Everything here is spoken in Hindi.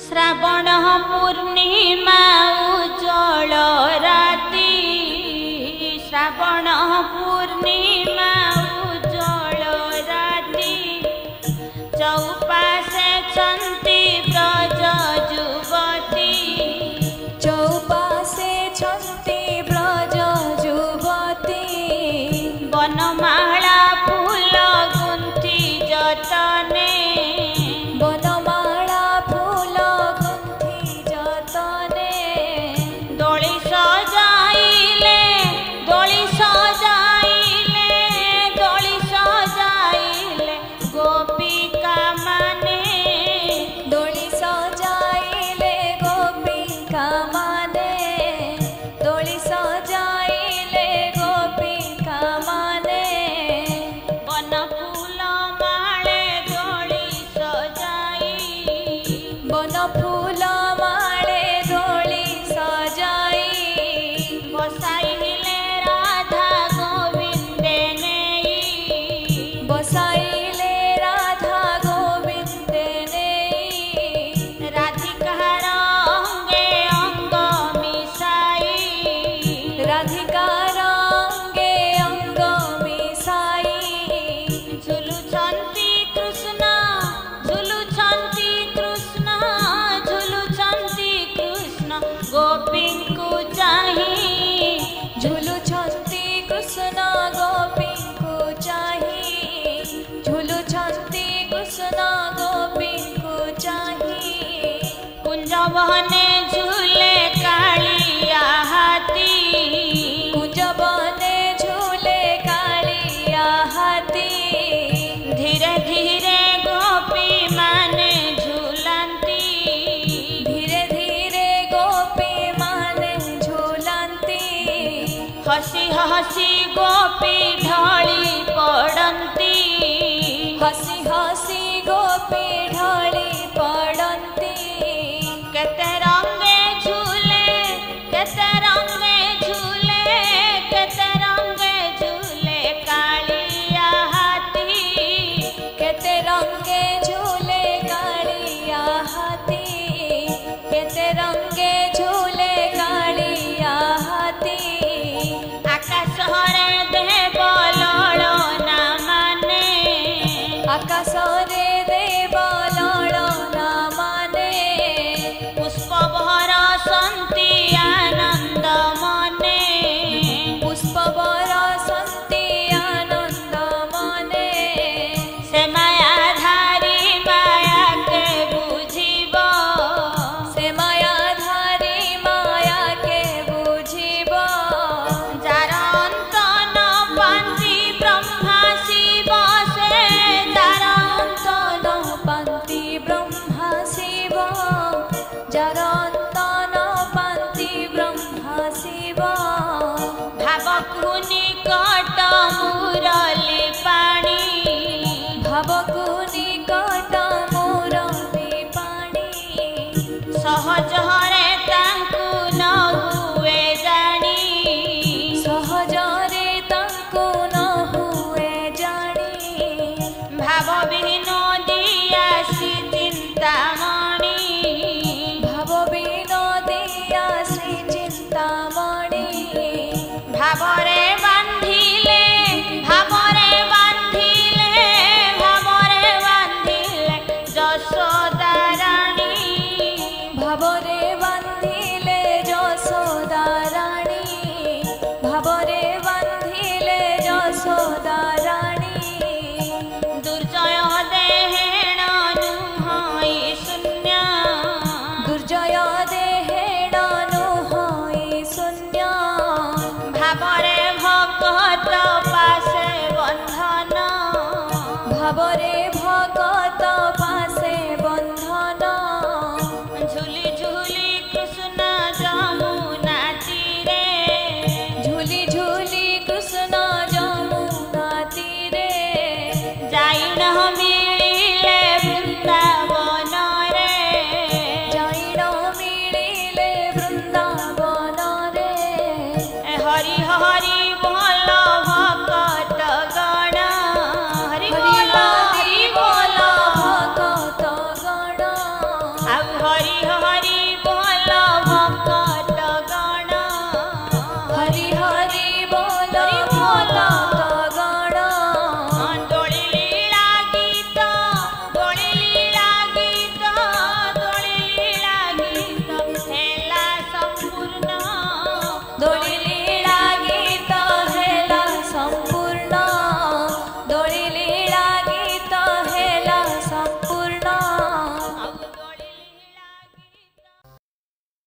श्रावण पूर्णिमा उज्जवल राति श्रावण पूर्णिमा उज्जवल राति चौपाशे छन्ति ब्रज जुवती चौपाशे छन्ति ब्रज जुवती वनमाला फूल गुन्थि जतने वनमाला फूल गुन्थि जतने दोली सजाइले दोली सजाइले दोली सजाइले गोपिका माने दोली सजाइले गोपिका माने दोली सजाइले गोपिका माने वन फूल माले दोली सजाई वन फूल माळे दोली सजाई बसाइले राधा गोविंदे नेई बसाइले राधा गोविंदे नेई राधिकार अंगे अंग मिसाई राधिकार अंगे अंग मिसाई झुलुछन्ति कृष्ण झुलुछन्ति कृष्ण झुलुछन्ति कृष्ण गोपीଙ୍କୁ चाही झुलुछन्ति कृष्ण गोपीଙ୍କୁ चाही झुलुछन्ति कृष्ण गोपीଙ୍କୁ चाही कुंजवने झूले कालिया हाथी कुंजवने झूले कालिया हाथी धीरे धीरे गोपी माने झूलन्ति धीरे धीरे गोपी माने झूलन्ति हसी हसी गोपी ढली पड़न्ति हसी हसी